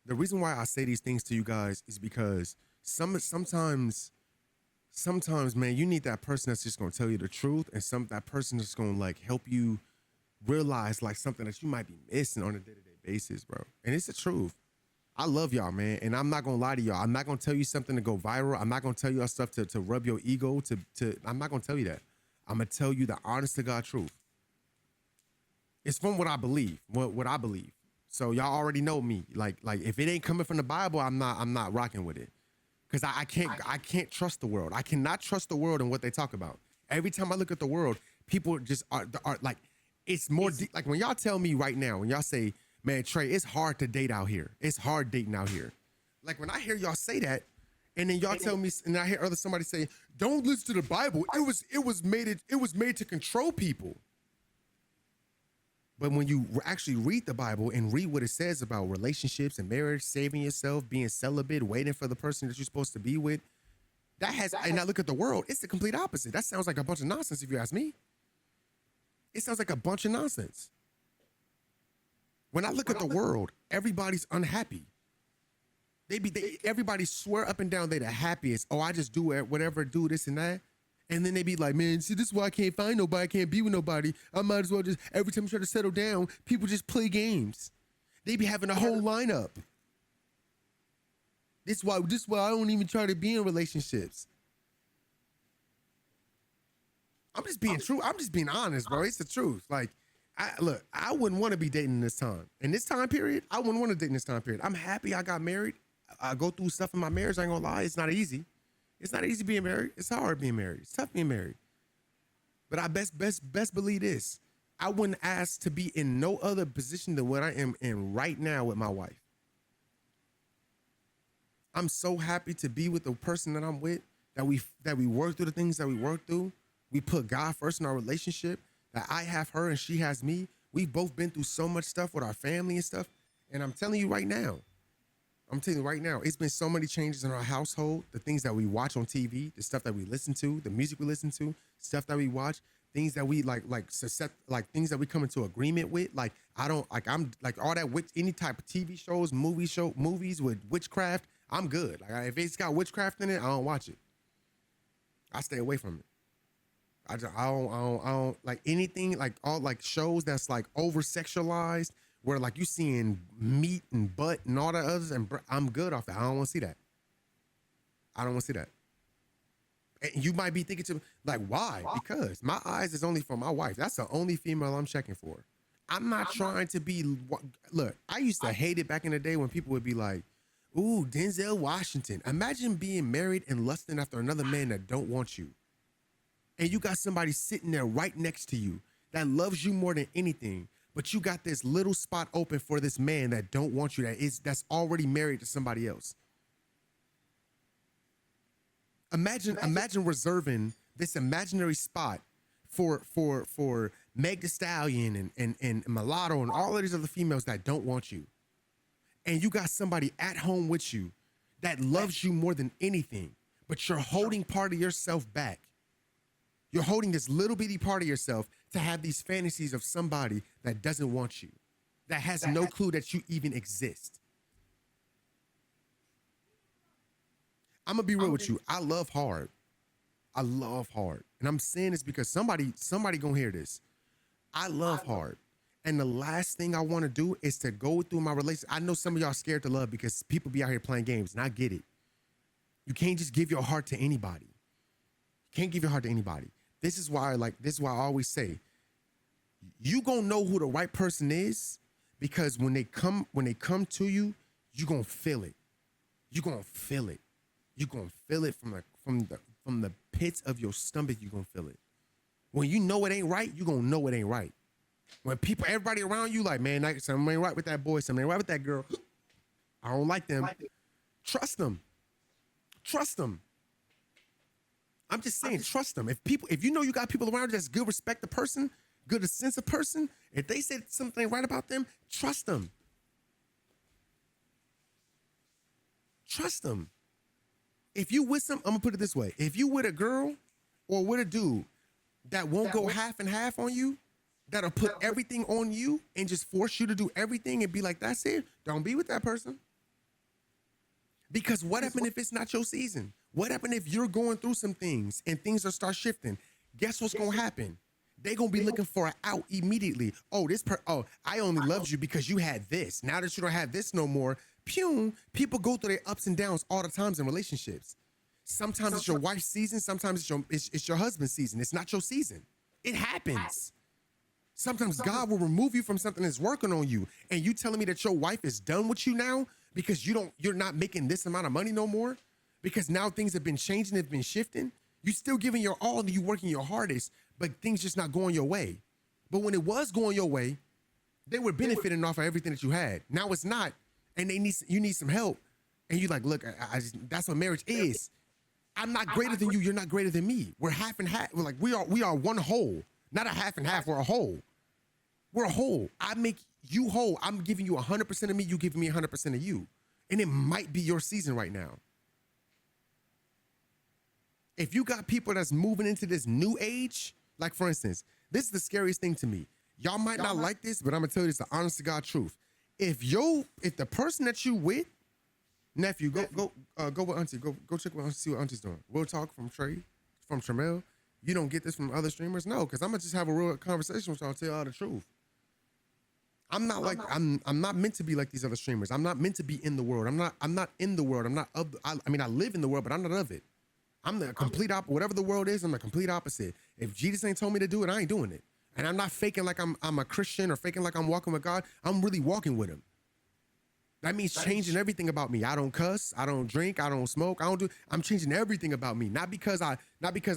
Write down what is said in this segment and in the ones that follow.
The reason why I say these things to you guys is because sometimes, man, you need that person that's just gonna tell you the truth, and that person that's gonna like help you realize like something that you might be missing on a day-to-day basis, bro. And it's the truth. I love y'all, man, and I'm not gonna lie to y'all. I'm not gonna tell you something to go viral. I'm not gonna tell y'all stuff to rub your ego. I'm not gonna tell you that. I'm gonna tell you the honest to God truth. It's from what I believe. What I believe. So y'all already know me. Like if it ain't coming from the Bible, I'm not rocking with it. Cause I can't trust the world. I cannot trust the world and what they talk about. Every time I look at the world, people just are like, it's more like when y'all tell me right now, when y'all say, man, Trey, it's hard to date out here. It's hard dating out here. Like when I hear y'all say that, and then y'all tell me, and I hear somebody say, don't listen to the Bible. It was made to control people. But when you actually read the Bible and read what it says about relationships and marriage, saving yourself, being celibate, waiting for the person that you're supposed to be with, and I look at the world, it's the complete opposite. That sounds like a bunch of nonsense if you ask me. It sounds like a bunch of nonsense. When I look at the world, everybody's unhappy. Everybody swear up and down they the happiest. Oh, I just do whatever, do this and that. And then they be like, man, see, this is why I can't find nobody. I can't be with nobody. I might as well just, every time I try to settle down, people just play games. They be having a whole lineup. This is why I don't even try to be in relationships. I'm just being true. I'm just being honest, bro. It's the truth. Like, I wouldn't want to be dating this time. In this time period, I wouldn't want to date in this time period. I'm happy I got married. I go through stuff in my marriage. I ain't gonna lie. It's not easy. It's not easy being married. It's hard being married. It's tough being married. But I best believe this. I wouldn't ask to be in no other position than what I am in right now with my wife. I'm so happy to be with the person that I'm with, that we work through the things that we work through. We put God first in our relationship, that I have her and she has me. We've both been through so much stuff with our family and stuff. And I'm telling you right now, it's been so many changes in our household, the things that we watch on TV, the stuff that we listen to, the music we listen to, stuff that we watch, things that we like things that we come into agreement with. Like, I'm like all that, any type of TV shows, movies with witchcraft, I'm good. Like, if it's got witchcraft in it, I don't watch it. I stay away from it. I don't like anything, like all like shows that's like over sexualized, where like you seeing meat and butt and all that others, and I'm good off that. I don't want to see that. I don't want to see that. And you might be thinking to me, like, why? Because my eyes is only for my wife. That's the only female I'm checking for. I'm not trying to be. Look, I used to hate it back in the day when people would be like, "Ooh, Denzel Washington." Imagine being married and lusting after another man that don't want you, and you got somebody sitting there right next to you that loves you more than anything, but you got this little spot open for this man that don't want you, that's already married to somebody else. Imagine reserving this imaginary spot for Meg Thee Stallion and Mulatto and all of these other females that don't want you. And you got somebody at home with you that loves you more than anything, but you're holding part of yourself back. You're holding this little bitty part of yourself to have these fantasies of somebody that doesn't want you, that has no clue that you even exist. I'm gonna be real with you. I love hard. I love hard. And I'm saying this because somebody gonna hear this. I love hard. And the last thing I want to do is to go through my relationship. I know some of y'all scared to love because people be out here playing games, and I get it. You can't just give your heart to anybody. You can't give your heart to anybody. This is why I always say, you gonna know who the right person is, because when they come to you, you gonna feel it. You gonna feel it. You gonna feel it from the pits of your stomach. You gonna feel it. When you know it ain't right, you gonna know it ain't right. When everybody around you like, man, something ain't right with that boy, something ain't right with that girl, I don't like them. Trust them. Trust them. I'm just saying, trust them. If you know you got people around you that's good, respect the person, good sense of person, if they say something ain't right about them, trust them. Trust them. If you with I'm gonna put it this way: if you with a girl or with a dude that won't go half and half on you, that'll put everything on you and just force you to do everything and be like, that's it, don't be with that person. Because what happened if it's not your season? What happened if you're going through some things and things are start shifting? Guess what's gonna happen? They're gonna be looking for an out immediately. Oh, I only loved you because you had this. Now that you don't have this no more, pew, people go through their ups and downs all the times in relationships. Sometimes it's your wife's season, sometimes it's your husband's season. It's not your season. It happens. Sometimes God will remove you from something that's working on you, and you telling me that your wife is done with you now because you're not making this amount of money no more, because now things have been changing, they've been shifting. You still giving your all and you working your hardest, but things just not going your way. But when it was going your way, they were benefiting off of everything that you had. Now it's not, and you need some help, and you like, look, that's what marriage is. I'm not greater than you. You're not greater than me. We're half and half. We're like we are one whole, not a half and half. We're a whole. We're a whole. I make you whole. I'm giving you 100% of me. You giving me 100% of you, and it might be your season right now. If you got people that's moving into this new age, like for instance, this is the scariest thing to me. Y'all might not like this, but I'm gonna tell you this, the honest to God truth. If the person that you with, nephew, go with auntie, go check with auntie, see what auntie's doing. We'll talk from Tremell. You don't get this from other streamers? No, because I'm gonna just have a real conversation with y'all and tell y'all the truth. I'm not meant to be like these other streamers. I'm not meant to be in the world. I'm not in the world. I live in the world, but I'm not of it. I'm the complete opposite. Whatever the world is, I'm the complete opposite. If Jesus ain't told me to do it, I ain't doing it. And I'm not faking like I'm a Christian or faking like I'm walking with God. I'm really walking with him. That means changing everything about me. I don't cuss, I don't drink, I don't smoke, I'm changing everything about me. Not because I'm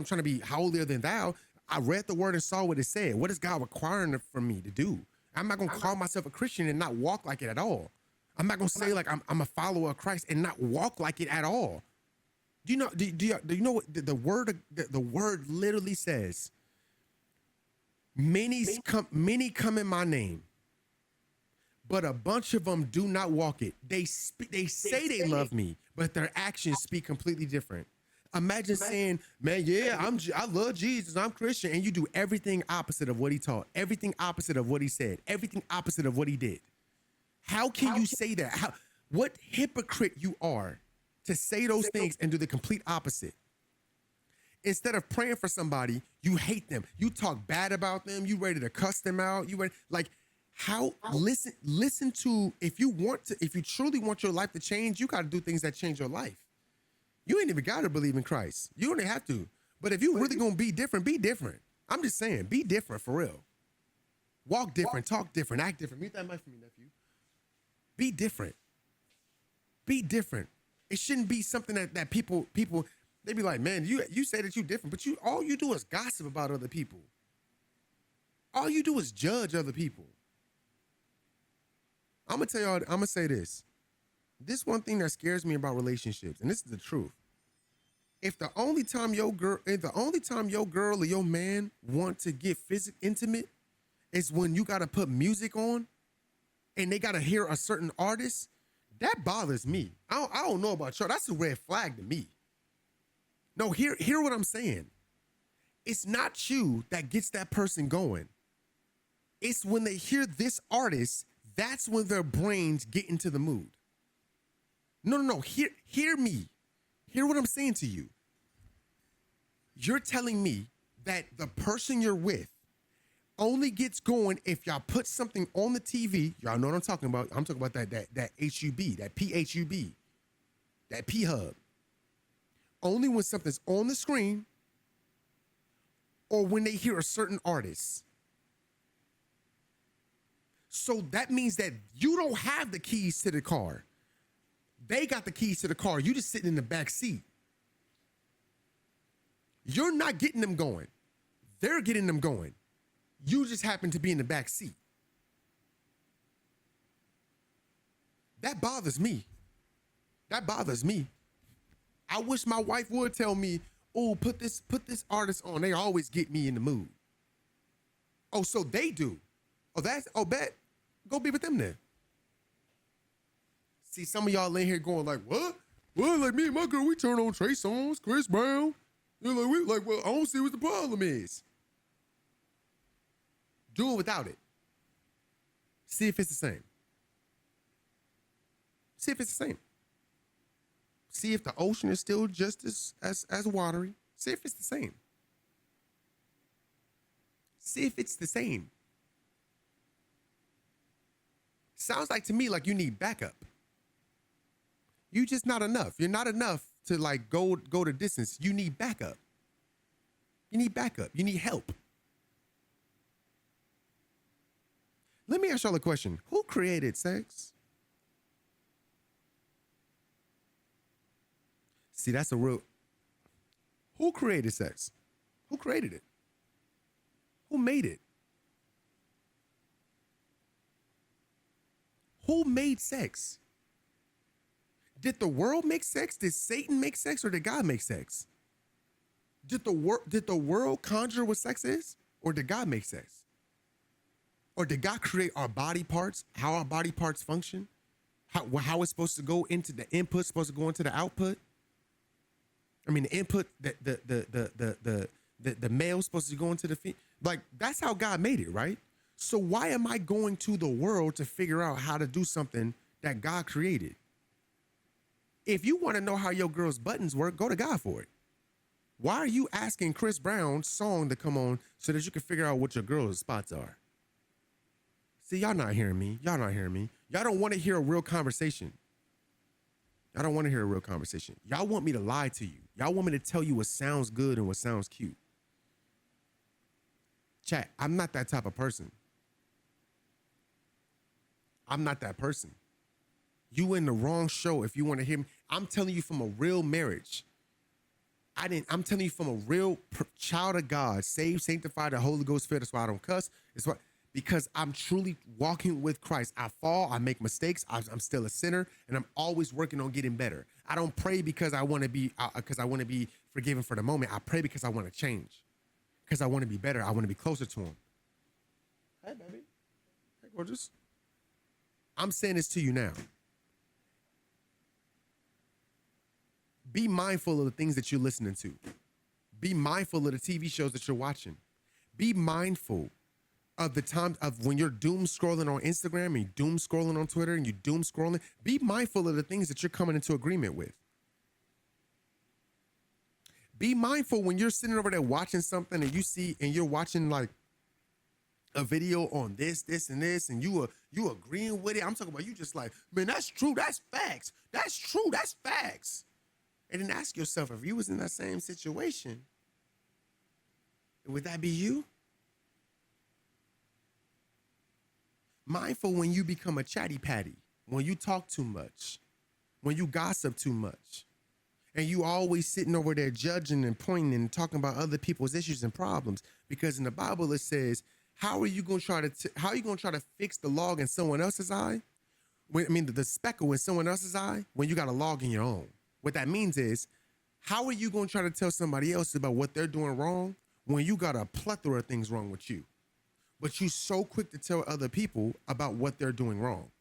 trying to be holier than thou. I read the word and saw what it said. What is God requiring from me to do? I'm not gonna call myself a Christian and not walk like it at all. I'm not gonna say like I'm a follower of Christ and not walk like it at all. Do you know what the word literally says? Many come in my name, but a bunch of them do not walk it. They say they love me, but their actions speak completely different. Imagine saying, man, yeah, I love Jesus, I'm Christian, and you do everything opposite of what he taught, everything opposite of what he said, everything opposite of what he did. How can you say that? What hypocrite you are to say those things and do the complete opposite. Instead of praying for somebody, you hate them. You talk bad about them. You ready to cuss them out. Listen to, if you truly want your life to change, you got to do things that change your life. You ain't even got to believe in Christ. You don't have to. But if you really going to be different, be different. I'm just saying, be different for real. Walk different, talk different, act different. Mute that mic for me, nephew. Be different. Be different. It shouldn't be something that people they be like, man, you say that you different, but all you do is gossip about other people. All you do is judge other people. I'm gonna tell y'all, I'm gonna say this. This one thing that scares me about relationships, and this is the truth. If the only time your girl or your man want to get intimate is when you gotta put music on and they gotta hear a certain artist, that bothers me. I don't know about y'all. That's a red flag to me. No, hear what I'm saying. It's not you that gets that person going. It's when they hear this artist, that's when their brains get into the mood. No. Hear me. Hear what I'm saying to you. You're telling me that the person you're with only gets going if y'all put something on the TV. Y'all know what I'm talking about. I'm talking about that HUB, that PHUB, that P-Hub. Only when something's on the screen or when they hear a certain artist. So that means that you don't have the keys to the car. They got the keys to the car. You just sitting in the back seat. You're not getting them going. They're getting them going. You just happen to be in the back seat. That bothers me. That bothers me. I wish my wife would tell me, oh, put this artist on. They always get me in the mood. Oh, so they do. Bet. Go be with them then. See, some of y'all in here going like, what? Well, like me and my girl, we turn on Trey Songz, Chris Brown. You're like, well, I don't see what the problem is. Do it without it. See if it's the same. See if it's the same. See if the ocean is still just as watery. See if it's the same. See if it's the same. Sounds like to me like you need backup. You just not enough. You're not enough to like go the distance. You need backup. You need backup. You need help. Let me ask y'all a question. Who created sex? See, that's a real. Who created sex? Who created it? Who made it? Who made sex? Did the world make sex? Did Satan make sex, or did God make sex? Did the world conjure what sex is, or did God make sex? Or did God create our body parts, how our body parts function, how it's supposed to go into the input, supposed to go into the output? I mean, the input, the male's supposed to go into the female. Like, that's how God made it, right? So why am I going to the world to figure out how to do something that God created? If you want to know how your girl's buttons work, go to God for it. Why are you asking Chris Brown's song to come on so that you can figure out what your girl's spots are? See, y'all not hearing me. Y'all not hearing me. Y'all don't want to hear a real conversation. Y'all don't want to hear a real conversation. Y'all want me to lie to you. Y'all want me to tell you what sounds good and what sounds cute. Chat, I'm not that type of person. I'm not that person. You in the wrong show if you want to hear me. I'm telling you from a real marriage. I'm telling you from a real child of God, saved, sanctified, the Holy Ghost filled. That's why I don't cuss. It's what, because I'm truly walking with Christ. I fall, I make mistakes. I'm still a sinner, and I'm always working on getting better. I don't pray because I want to be forgiven for the moment. I pray because I want to change, because I want to be better. I want to be closer to Him. Hey, baby. Hey, gorgeous. I'm saying this to you now. Be mindful of the things that you're listening to. Be mindful of the TV shows that you're watching. Be mindful of the time of when you're doom scrolling on Instagram and you're doom scrolling on Twitter and you're doom scrolling. Be mindful of the things that you're coming into agreement with. Be mindful when you're sitting over there watching something and you see and you're watching like a video on this, and this, and you agreeing with it. I'm talking about you just like, man, that's true. That's facts. That's true. That's facts. And then ask yourself, if you was in that same situation, would that be you? Mindful when you become a chatty patty, when you talk too much, when you gossip too much, and you always sitting over there judging and pointing and talking about other people's issues and problems. Because in the Bible it says, how are you going to try to fix the log in someone else's eye? The speckle in someone else's eye when you got a log in your own. What that means is, how are you going to try to tell somebody else about what they're doing wrong when you got a plethora of things wrong with you? But you so quick to tell other people about what they're doing wrong.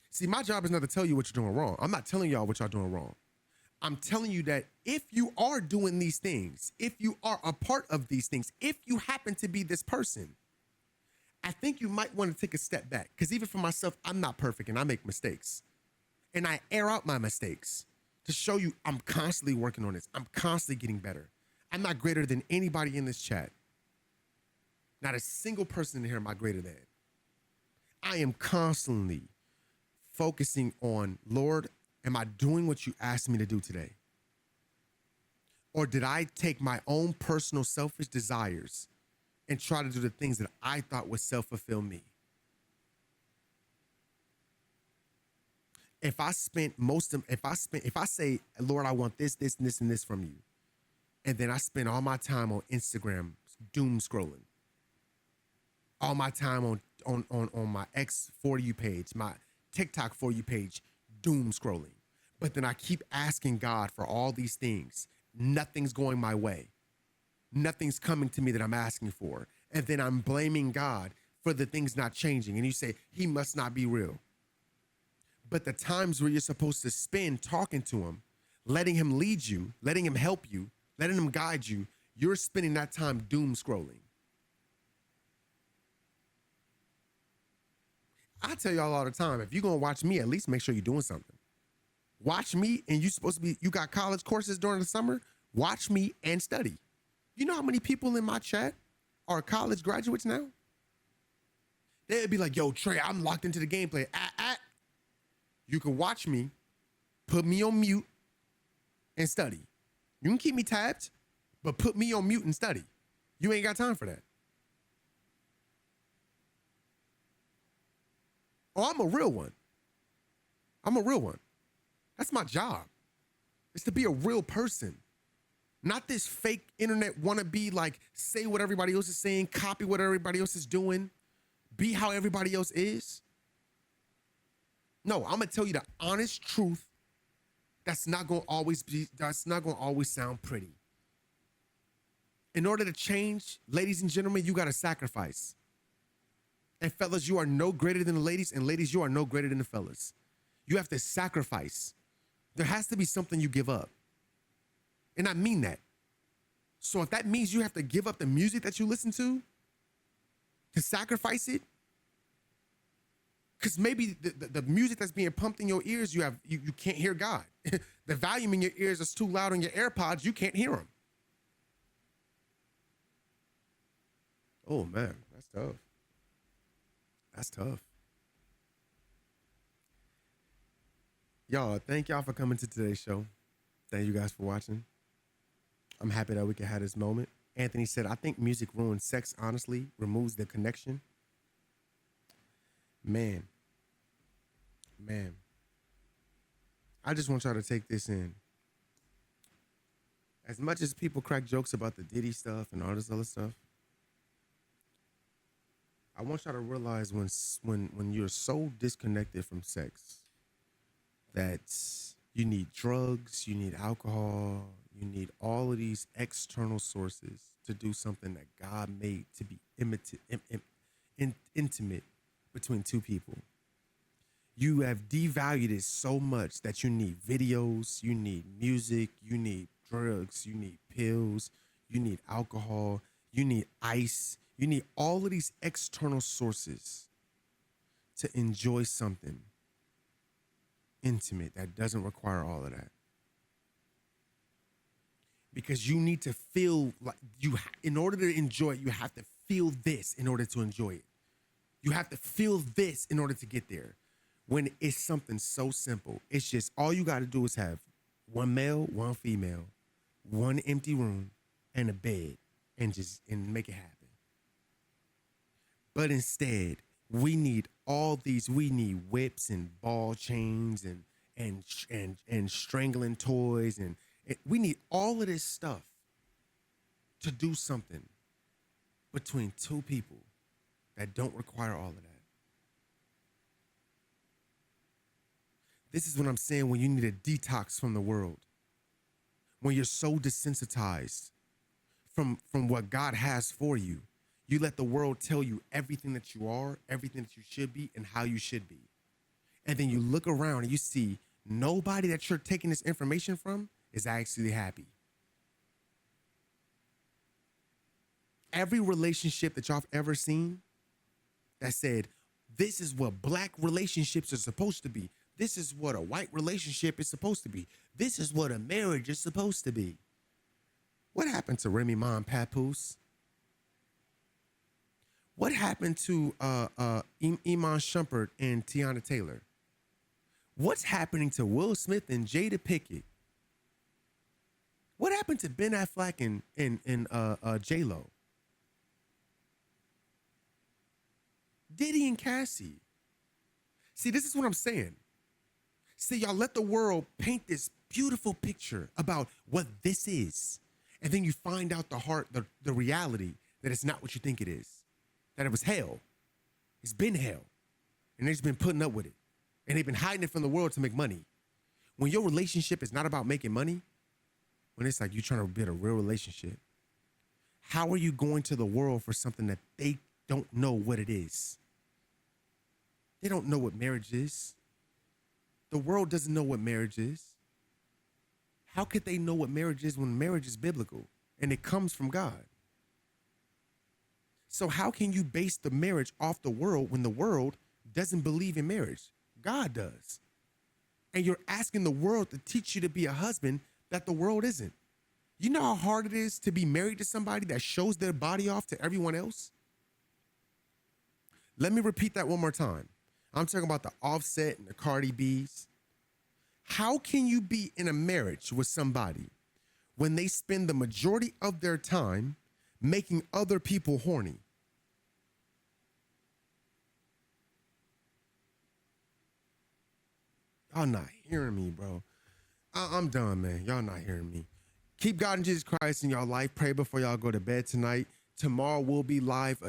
See, my job is not to tell you what you're doing wrong. I'm not telling y'all what y'all doing wrong. I'm telling you that if you are doing these things, if you are a part of these things, if you happen to be this person, I think you might want to take a step back. Because even for myself, I'm not perfect and I make mistakes. And I air out my mistakes to show you I'm constantly working on this. I'm constantly getting better. I'm not greater than anybody in this chat. Not a single person in here am I greater than. I am constantly focusing on, Lord, am I doing what you asked me to do today? Or did I take my own personal selfish desires and try to do the things that I thought would self-fulfill me? If I say, Lord, I want this, this, and this, and this from you, and then I spend all my time on Instagram doom scrolling, all my time on my X For You page, my TikTok For You page, doom scrolling, but then I keep asking God for all these things, nothing's going my way, nothing's coming to me that I'm asking for, and then I'm blaming God for the things not changing, and you say, He must not be real. But the times where you're supposed to spend talking to Him, letting Him lead you, letting Him help you, letting Him guide you, you're spending that time doom scrolling. I tell y'all all the time, if you're gonna watch me, at least make sure you're doing something. Watch me, and you got college courses during the summer. Watch me and study. You know how many people in my chat are college graduates now? They'd be like, yo, Trey, I'm locked into the gameplay. You can watch me, put me on mute, and study. You can keep me tabbed, but put me on mute and study. You ain't got time for that. Oh, I'm a real one. I'm a real one. That's my job. It's to be a real person. Not this fake internet wannabe, like say what everybody else is saying, copy what everybody else is doing, be how everybody else is. No, I'm gonna tell you the honest truth. That's not gonna always sound pretty. In order to change, ladies and gentlemen, you gotta sacrifice. And fellas, you are no greater than the ladies, and ladies, you are no greater than the fellas. You have to sacrifice. There has to be something you give up. And I mean that. So if that means you have to give up the music that you listen to sacrifice it, because maybe the music that's being pumped in your ears, you can't hear God. The volume in your ears is too loud on your AirPods, you can't hear him. Oh man, that's tough. That's tough. Y'all, thank y'all for coming to today's show. Thank you guys for watching. I'm happy that we can have this moment. Anthony said, I think music ruins sex, honestly, removes the connection. Man. I just want y'all to take this in. As much as people crack jokes about the Diddy stuff and all this other stuff, I want y'all to realize when you're so disconnected from sex that you need drugs, you need alcohol, you need all of these external sources to do something that God made to be intimate between two people. You have devalued it so much that you need videos, you need music, you need drugs, you need pills, you need alcohol, you need ice, you need all of these external sources to enjoy something intimate that doesn't require all of that. Because you need to feel like in order to enjoy it, you have to feel this in order to enjoy it. You have to feel this in order to get there. When it's something so simple, it's just all you got to do is have one male, one female, one empty room, and a bed, and make it happen. But instead, we need all these. We need whips and ball chains and strangling toys, and we need all of this stuff to do something between two people that don't require all of that. This is what I'm saying when you need a detox from the world. When you're so desensitized from what God has for you, you let the world tell you everything that you are, everything that you should be, and how you should be. And then you look around and you see nobody that you're taking this information from is actually happy. Every relationship that y'all have ever seen that said, this is what black relationships are supposed to be. This is what a white relationship is supposed to be. This is what a marriage is supposed to be. What happened to Remy Ma and Papoose? What happened to Iman Shumpert and Tiana Taylor? What's happening to Will Smith and Jada Pinkett? What happened to Ben Affleck and J-Lo? Diddy and Cassie. See, this is what I'm saying. See, y'all let the world paint this beautiful picture about what this is. And then you find out the reality that it's not what you think it is. That it was hell. It's been hell. And they've just been putting up with it. And they've been hiding it from the world to make money. When your relationship is not about making money, when it's like you're trying to build a real relationship, how are you going to the world for something that they don't know what it is? They don't know what marriage is. The world doesn't know what marriage is. How could they know what marriage is when marriage is biblical and it comes from God? So how can you base the marriage off the world when the world doesn't believe in marriage. God does. And you're asking the world to teach you to be a husband that the world isn't. You know how hard it is to be married to somebody that shows their body off to everyone else? Let me repeat that one more time. I'm talking about the Offset and the Cardi B's. How can you be in a marriage with somebody when they spend the majority of their time making other people horny? Y'all not hearing me, bro. I'm done, man. Y'all not hearing me. Keep God and Jesus Christ in y'all life. Pray before y'all go to bed tonight. Tomorrow we'll be live